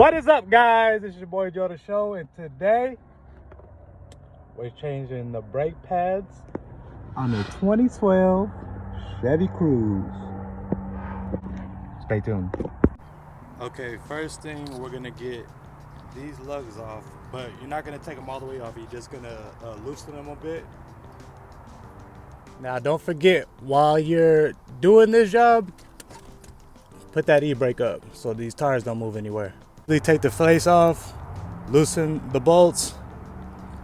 What is up, guys? It's your boy Joe the Show, and today we're changing the brake pads on the 2012 Chevy Cruze. Stay tuned. Okay, first thing, we're gonna get these lugs off, but you're not gonna take them all the way off. You're just gonna loosen them a bit. Now, don't forget, while you're doing this job, put that e-brake up so these tires don't move anywhere. They take the face off, loosen the bolts,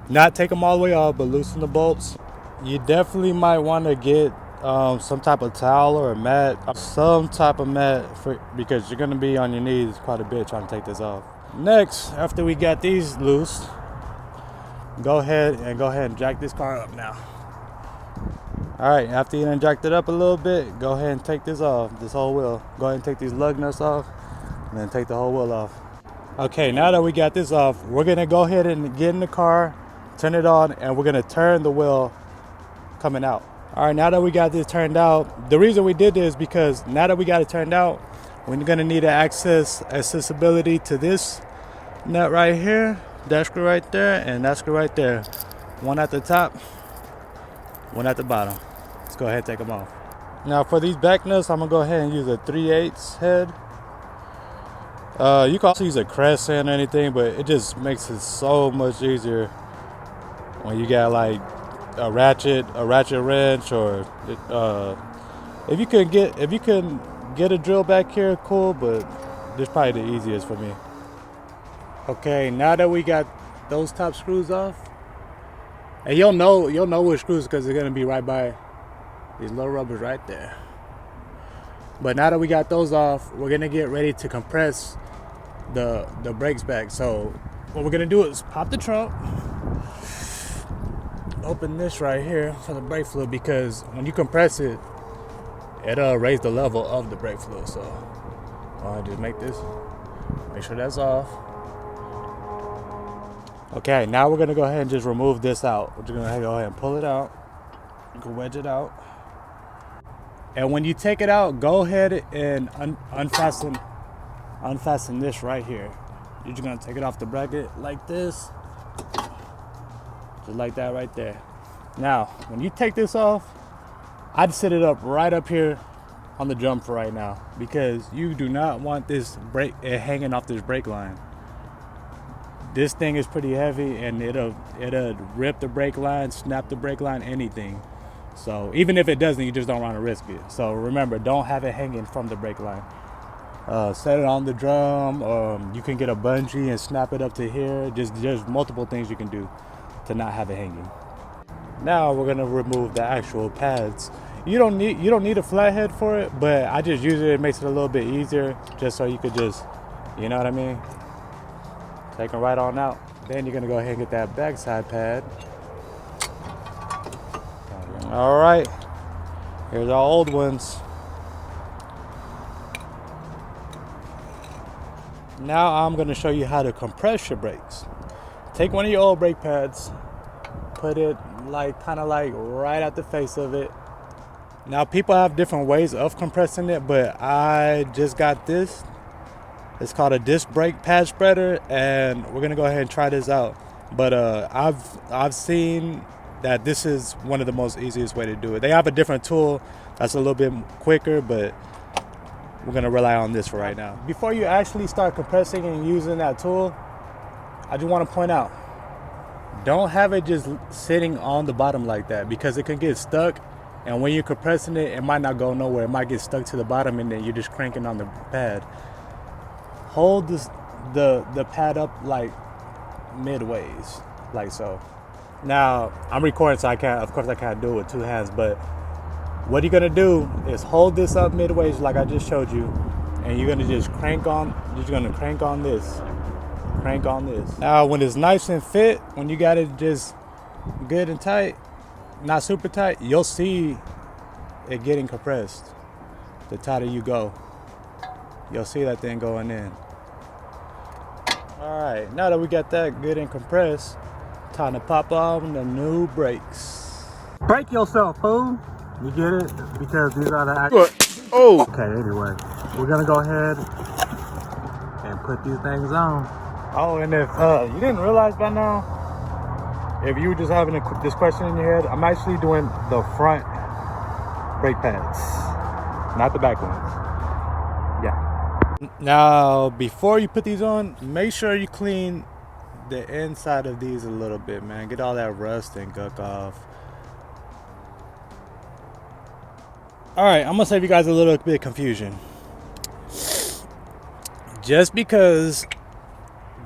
not take them all the way off, but loosen the bolts. You definitely might want to get some type of towel or a mat, because you're going to be on your knees quite a bit trying to take this off. Next, after we got these loose, go ahead and jack this car up now. All right, after you done jacked it up a little bit, go ahead and take this off, this whole wheel. Go ahead and take these lug nuts off, and then take the whole wheel off. Okay, now that we got this off, we're gonna go ahead and get in the car, turn it on, and we're gonna turn the wheel coming out. All right, now that we got this turned out, the reason we did this is because now that we got it turned out, we're gonna need to accessibility to this nut right here, that screw right there, and that screw right there. One at the top, one at the bottom. Let's go ahead and take them off. Now for these back nuts, I'm gonna go ahead and use a 3/8 head. You can also use a crescent or anything, but it just makes it so much easier when you got like a ratchet wrench, or if you can get a drill back here, cool. But this is probably the easiest for me. Okay, now that we got those top screws off, and you'll know which screws because they're gonna be right by these little rubbers right there. But now that we got those off, we're gonna get ready to compress the brakes back. So what we're gonna do is pop the trunk, open this right here for the brake fluid, because when you compress it, it'll raise the level of the brake fluid. So I'll just make sure that's off. Okay, now we're gonna go ahead and just remove this out. We're just gonna go ahead and pull it out. You can wedge it out. And when you take it out, go ahead and unfasten this right here. You're just gonna take it off the bracket like this, just like that right there. Now, when you take this off, I'd set it up right up here on the drum for right now, because you do not want this brake hanging off this brake line. This thing is pretty heavy, and it'll rip the brake line, snap the brake line, anything. So even if it doesn't, you just don't want to risk it. So remember, don't have it hanging from the brake line. Set it on the drum. You can get a bungee and snap it up to here. There's multiple things you can do to not have it hanging. Now we're gonna remove the actual pads. You don't need a flathead for it, but I just use it. It makes it a little bit easier, just so you could just, you know what I mean, take them right on out. Then you're gonna go ahead and get that backside pad. All right, here's our old ones. Now I'm going to show you how to compress your brakes. Take one of your old brake pads, put it kind of like right at the face of it. Now people have different ways of compressing it, but I just got this. It's called a disc brake pad spreader, and we're going to go ahead and try this out. But I've seen that this is one of the most easiest way to do it. They have a different tool that's a little bit quicker, but we're gonna rely on this for right now. Before you actually start compressing and using that tool, I just want to point out, don't have it just sitting on the bottom like that, because it can get stuck, and when you're compressing it, it might not go nowhere. It might get stuck to the bottom, and then you're just cranking on the pad. Hold the pad up like midways, like so. Now, I'm recording, so I can't do it with two hands, but what you're gonna do is hold this up midways like I just showed you, and you're gonna just crank on this. Now, when it's nice and fit, when you got it just good and tight, not super tight, you'll see it getting compressed. The tighter you go, you'll see that thing going in. All right, now that we got that good and compressed, time to pop on the new brakes. Brake yourself, fool. You get it? Because these are the actual... Oh! Okay, anyway. We're going to go ahead and put these things on. Oh, and if you didn't realize by now, if you were just having this question in your head, I'm actually doing the front brake pads, not the back ones. Yeah. Now, before you put these on, make sure you clean the inside of these a little bit, man. Get all that rust and gunk off. All right, I'm gonna save you guys a little bit of confusion. Just because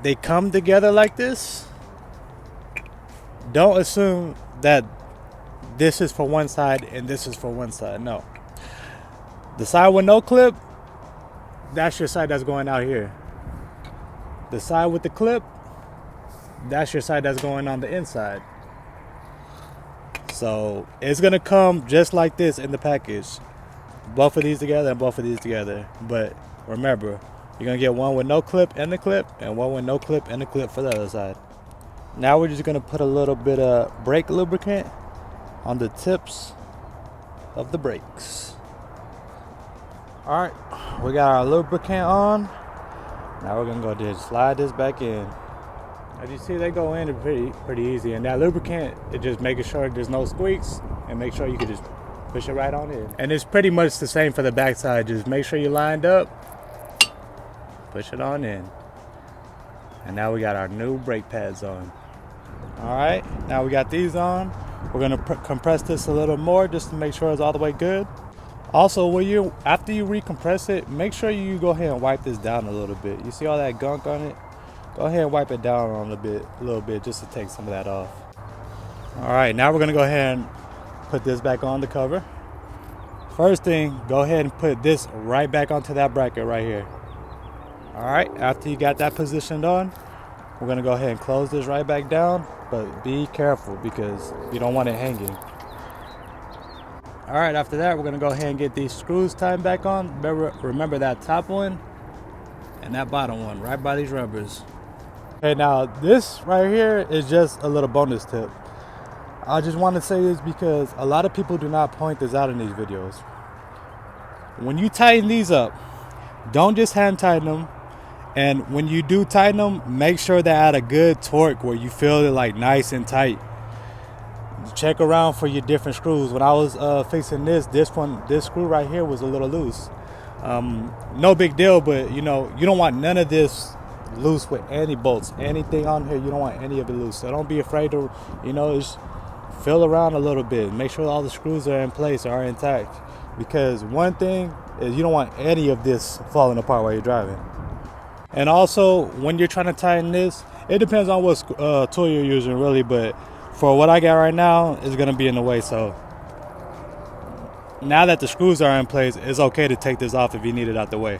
they come together like this, don't assume that this is for one side and this is for one side. No. The side with no clip, that's your side that's going out here. The side with the clip, that's your side that's going on the inside. So it's gonna come just like this in the package. Both of these together and both of these together. But remember, you're gonna get one with no clip and the clip, and one with no clip and the clip for the other side. Now we're just gonna put a little bit of brake lubricant on the tips of the brakes. All right, we got our lubricant on. Now we're gonna go ahead and slide this back in. As you see, they go in pretty easy, and that lubricant is just making sure there's no squeaks and make sure you can just push it right on in. And it's pretty much the same for the back side. Just make sure you're lined up, push it on in. And now we got our new brake pads on. All right, now we got these on. We're gonna compress this a little more just to make sure it's all the way good. Also, after you recompress it, make sure you go ahead and wipe this down a little bit. You see all that gunk on it? Go ahead and wipe it down on a little bit just to take some of that off. All right, now we're gonna go ahead and put this back on the cover. First thing, go ahead and put this right back onto that bracket right here. All right, after you got that positioned on, we're gonna go ahead and close this right back down, but be careful because you don't want it hanging. All right, after that, we're gonna go ahead and get these screws tied back on. Remember that top one and that bottom one, right by these rubbers. Okay, now this right here is just a little bonus tip. I just want to say this because a lot of people do not point this out in these videos. When you tighten these up, don't just hand tighten them. And when you do tighten them, make sure they're at a good torque where you feel it like nice and tight. Check around for your different screws. When I was fixing this screw right here was a little loose. No big deal, but you don't want none of this loose with any bolts. Anything on here, you don't want any of it loose. So don't be afraid to, just feel around a little bit. Make sure all the screws are in place, are intact. Because one thing is you don't want any of this falling apart while you're driving. And also, when you're trying to tighten this, it depends on what tool you're using really, but for what I got right now, it's gonna be in the way. So now that the screws are in place, it's okay to take this off if you need it out the way.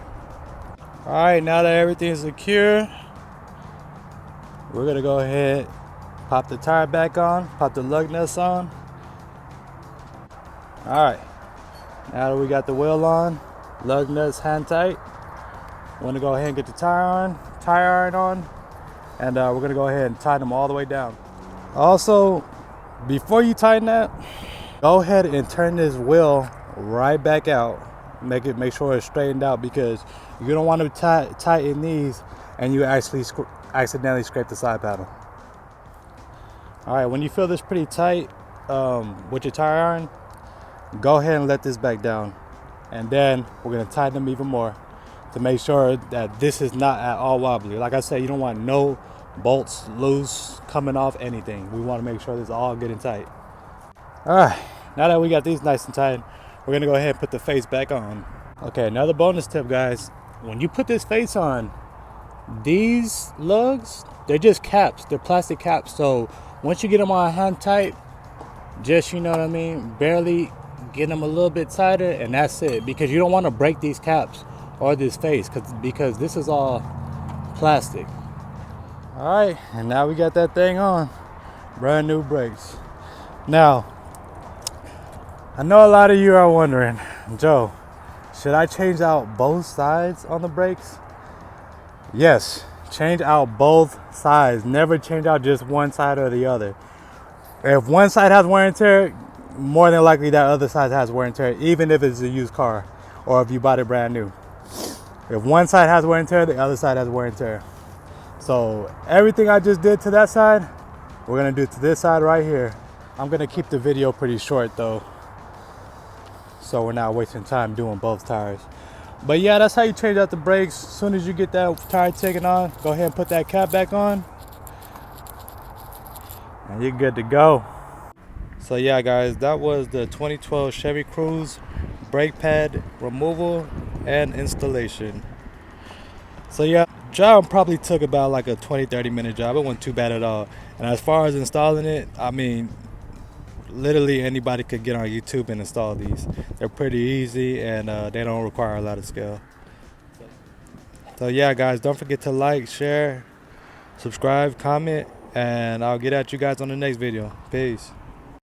All right, now that everything is secure, we're gonna go ahead, pop the tire back on, pop the lug nuts on. All right, now that we got the wheel on, lug nuts hand tight, we're gonna go ahead and get the tire iron on, and we're gonna go ahead and tighten them all the way down. Also, before you tighten that, go ahead and turn this wheel right back out. Make sure it's straightened out because you don't want to tighten these and you actually accidentally scrape the side panel. All right, when you feel this pretty tight with your tire iron, go ahead and let this back down, and then we're gonna tighten them even more to make sure that this is not at all wobbly. Like I said, you don't want no bolts loose coming off anything. We want to make sure this is all getting tight. All right, now that we got these nice and tight, we're gonna go ahead and put the face back on. Okay, another bonus tip, guys. When you put this face on, these lugs, they're just caps. They're plastic caps. So once you get them on hand tight, just, barely get them a little bit tighter, and that's it. Because you don't want to break these caps or this face because this is all plastic. All right, and now we got that thing on. Brand new brakes. Now, I know a lot of you are wondering, Joe, should I change out both sides on the brakes? Yes, change out both sides. Never change out just one side or the other. If one side has wear and tear, more than likely that other side has wear and tear, even if it's a used car or if you bought it brand new. If one side has wear and tear, the other side has wear and tear. So everything I just did to that side, we're gonna do to this side right here. I'm gonna keep the video pretty short though, so we're not wasting time doing both tires. But yeah, that's how you change out the brakes. As soon as you get that tire taken on, go ahead and put that cap back on, and you're good to go. So yeah guys, that was the 2012 Chevy Cruze brake pad removal and installation. So yeah, job probably took about like a 20-30 minute job. It wasn't too bad at all. And as far as installing it, I mean, literally anybody could get on YouTube and install these. They're pretty easy, and they don't require a lot of skill. So yeah guys, don't forget to like, share, subscribe, comment, and I'll get at you guys on the next video. Peace.